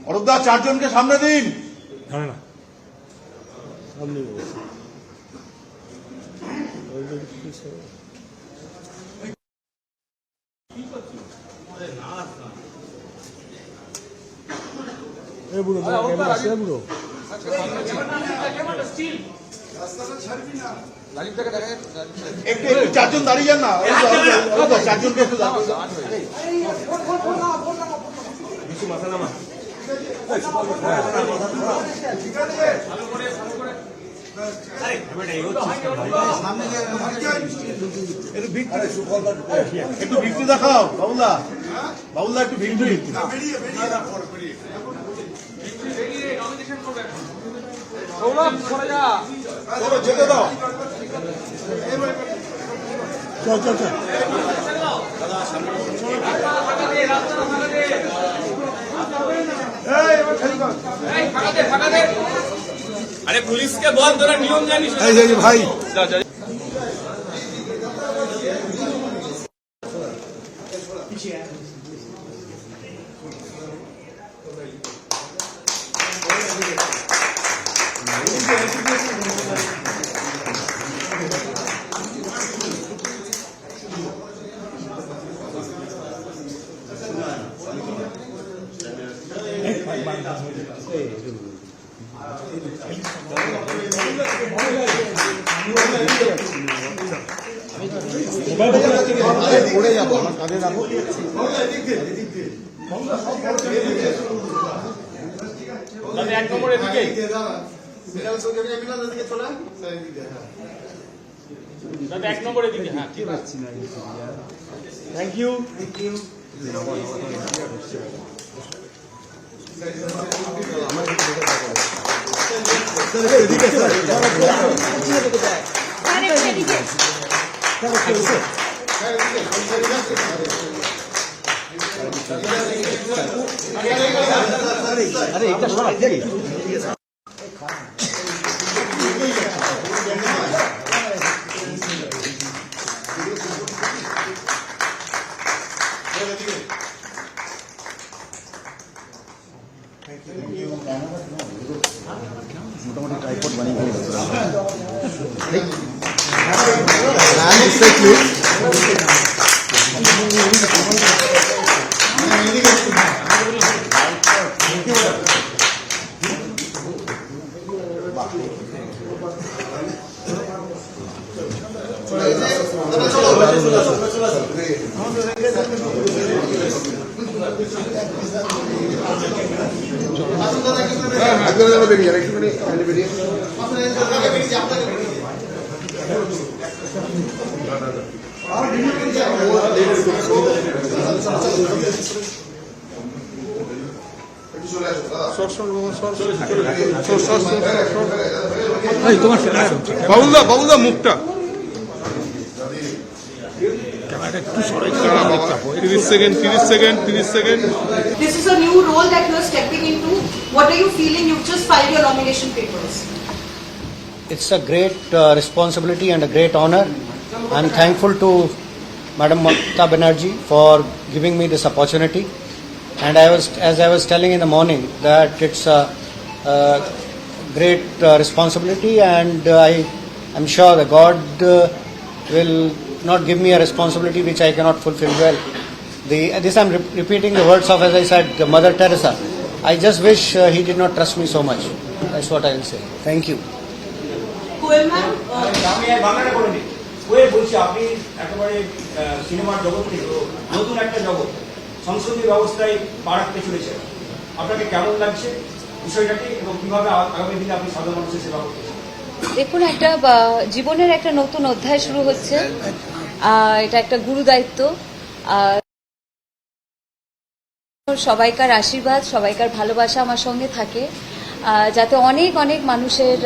অরূপদা চারজনকে সামনে দিন। একটু চারজন দাঁড়িয়ে যান না, চারজনকে একটু একটু ভিক্টরি দেখাও বাবুল্লা, বাবুল্লা একটু ভিক্টরি যেতে দাও। চল চল চল अरे पुलिस के बहुत बड़ा नियम जानी भाई পড়ে যাবো আমার কাঁধে রাখো। এক নম্বরের দিকে এক নম্বরের দিকে। হ্যাঁ ঠিক আছে, থ্যাংক ইউ। अरे एक मोटामोटी ट्राइपॉड बनी हुई বাবুদা মুখটা 30 seconds. This is a new role that you are stepping into. What are you feeling? You've just filed your nomination papers. It's a great responsibility and a great honor. I'm thankful to Madam Mamata Banerjee for giving me this opportunity. And as I was telling in the morning, that it's a great responsibility, and I'm sure that God will not give me a responsibility which I cannot fulfill well. This I'm repeating the words of, as I said, Mother Teresa. I just wish he did not trust me so much. That's what I will say. Thank you. Koel ma'am, বলছি আপনি একেবারে সিনেমার জগৎ থেকে নতুন একটা জগৎ, সংসদীয় ব্যবস্থায় পা রাখতে চলেছে। আপনাকে কেমন লাগছে বিষয়টাকে এবং কিভাবে আগামী দিনে আপনি সাধারণ মানুষের সেবা করতে চান? দেখুন, একটা জীবনের একটা নতুন অধ্যায় শুরু হচ্ছে। এটা একটা গুরু দায়িত্ব। সবাইকার আশীর্বাদ, সবাইকার ভালোবাসা আমার সঙ্গে থাকে, যাতে অনেক অনেক মানুষের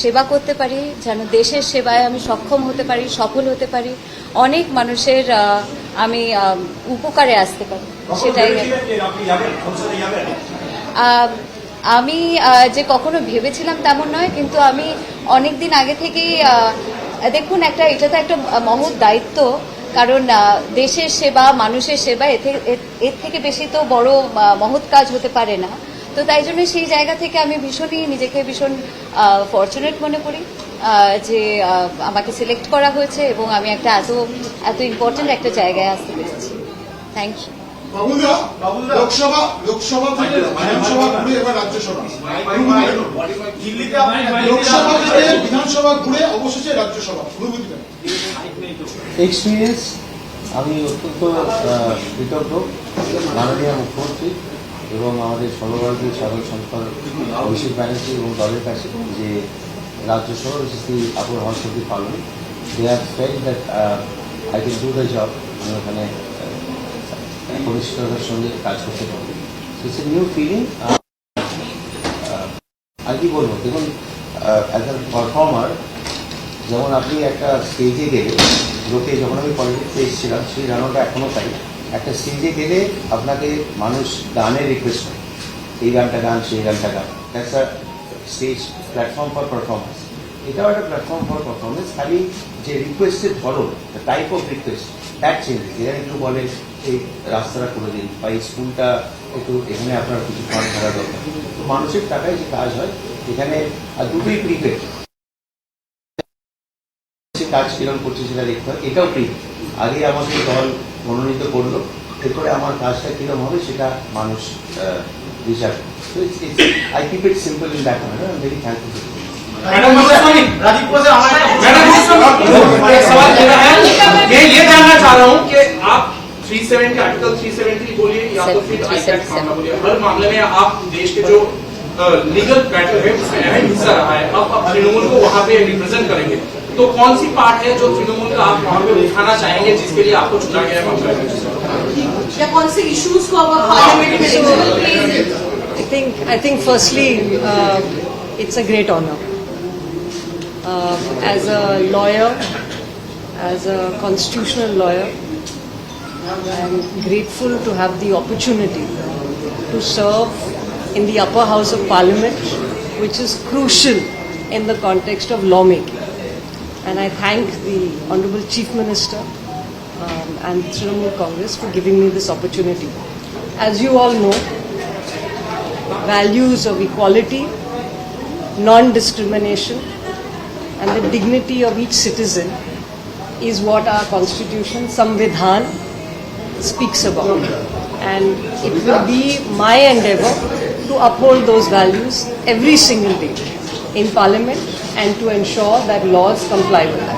সেবা করতে পারি, যেন দেশের সেবায় আমি সক্ষম হতে পারি, সফল হতে পারি, অনেক মানুষের আমি উপকারে আসতে পারি, সেটাই। আমি যে কখনো ভেবেছিলাম তেমন নয়, কিন্তু আমি অনেক দিন আগে থেকেই দেখুন, এটা তো একটা মহৎ দায়িত্ব, কারণ দেশের সেবা, মানুষের সেবা, এর থেকে বেশি তো বড় মহৎ কাজ হতে পারে না। তো তাই জন্য সেই জায়গা থেকে আমি নিজেকে ভীষণ ফরচুনেট মনে করি যে আমাকে সিলেক্ট করা হয়েছে এবং আমি একটা এত ইম্পর্টেন্ট একটা জায়গায় আসতে পেরেছি। Thank you. লোকসভা থেকে বিধানসভা ঘুরে এবার রাজ্যসভা, লোকসভা থেকে বিধানসভা ঘুরে অবশেষে রাজ্যসভা, অনুভূতিটা এক্সপিরিয়েন্স আমি অত্যন্ত কৃতজ্ঞ মাননীয় মুখ্যমন্ত্রী এবং আমাদের সর্বভারতীয় সাধারণ সম্পাদক অভিষেক ব্যানার্জি এবং দলের কাছে যে রাজ্যসভা বিশেষ upper house of the parliament, they have felt that I can do the job. আমি ওখানে পরিষ্কারতার সঙ্গে কাজ করতে পারি। It's a new feeling. আর কি বলবো, দেখুন, অ্যাজ এ পারফর্মার, যেমন আপনি একটা স্টেজে গেলে, লোকে যখন আমি পলিটিক্সে এসেছিলাম সেই রান্নাটা এখনও তাই, একটা স্টেজে গেলে আপনাকে মানুষ গানের রিকোয়েস্ট করে, এই গানটা গান, সেই গানটা গান, that's a stage platform for performance. এটাও একটা প্ল্যাটফর্ম ফর পারফরমেন্স, খালি যে রিকোয়েস্টের ধরন, the type of request, that changes. এরা একটু বলে এই রাস্তাটা করে দিন, বা এই স্কুলটা একটু এখানে আপনার কিছু ফান্ড করা দরকার। তো মানুষের টাকায় যে কাজ হয় এখানে, আর দুটোই প্রিপেড, কাজ কিরম করছে সেটা দেখতে হয়, এটাও প্রি। আগে আমাকে দল মনোনীত করলো, এরপরে আমার কাজটা কিরম হবে সেটা মানুষ বিচার। I keep it simple in that manner. I am very thankful. मैं ये जानना चाह रहा हूँ कि आप 370 आर्टिकल 370 बोलिए या तो फिर आईपैक मामला बोलिए, हर मामले में आप देश के जो लीगल बैटल है उसमें अहम हिस्सा रहा है। अब तृणमूल को वहाँ पे रिप्रेजेंट करेंगे, तो कौन सी पार्ट है जो तृणमूल का आप वहाँ पे उठाना चाहेंगे, जिसके लिए आपको चुना गया है मामला? या कौन से इश्यूज को आप पार्लियामेंट में लेंगे? I think firstly, it's a great honor. As a lawyer, as a constitutional lawyer, I'm grateful to have the opportunity to serve in the upper house of parliament, which is crucial in the context of lawmaking. And I thank the Honorable Chief Minister and Trinamool Congress for giving me this opportunity. As you all know, values of equality, non-discrimination, and the dignity of each citizen is what our constitution, Samvidhan, speaks about. And it will be my endeavor to uphold those values every single day in Parliament and to ensure that laws comply with that.